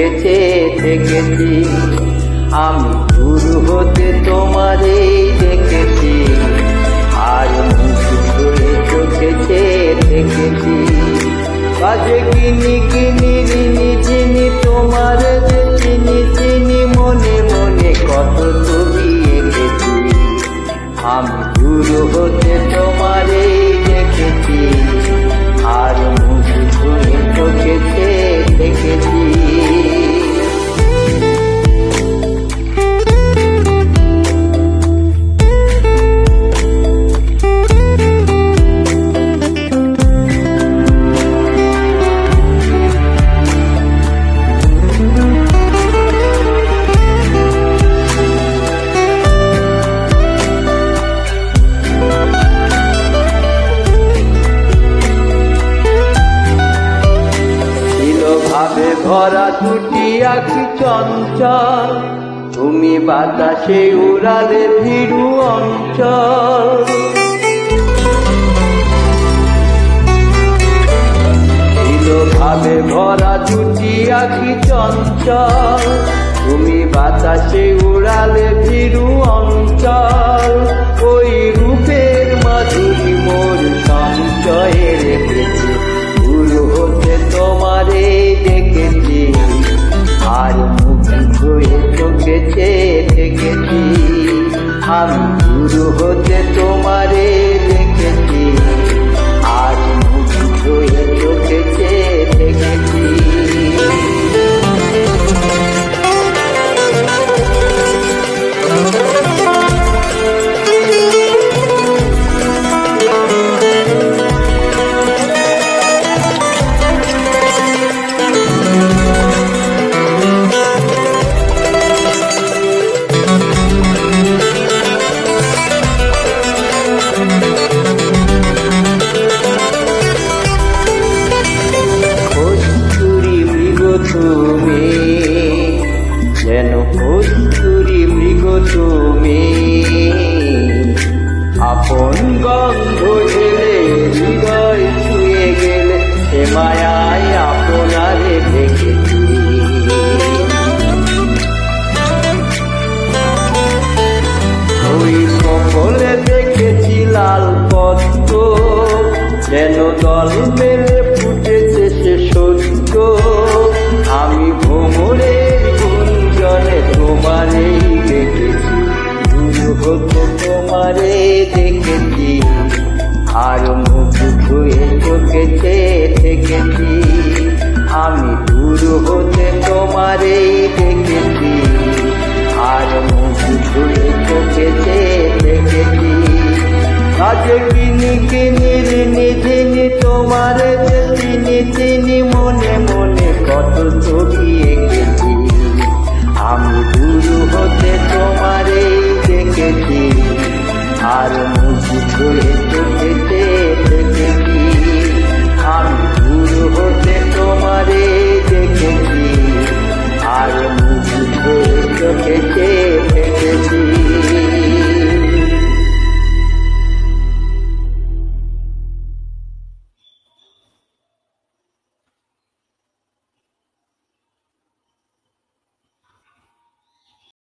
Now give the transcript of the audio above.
থেকেছে থেকেছি। আমি দূর হতে তোমারে দেখেছি, আর মুখ ধরে চোখেছে দেখেছি। কাজে কিনি কিনি রিনি চিনি, তোমার যে চিনি চিনি, মনে মনে কত ছবি এঁকেছি। আমি দূর হতে তোমারে দেখেছি, আর মুখ ধরে চোখেছে দেখেছি। ভাবে ভরা দুটি আঁখি চঞ্চল, তুমি বাতাসে উড়ালে ভীরু অঞ্চল। ভাবে ভরা দুটি আঁখি চঞ্চল, তুমি বাতাসে উড়ালে ভীরু অঞ্চল। ওই রূপের মাধুরী মোর সঞ্চয়ে রেখেছি, দূর হতে তোমারে দেখেছি, আর মুখ ধুয়ে চোখেছে দেখেছি। আমি দূর হতে তোমারে দেখেছি, আর মুখ ধুয়ে চোখেছে দেখেছি। তুমি যেন কস্তুরী মৃগ, তুমি আপন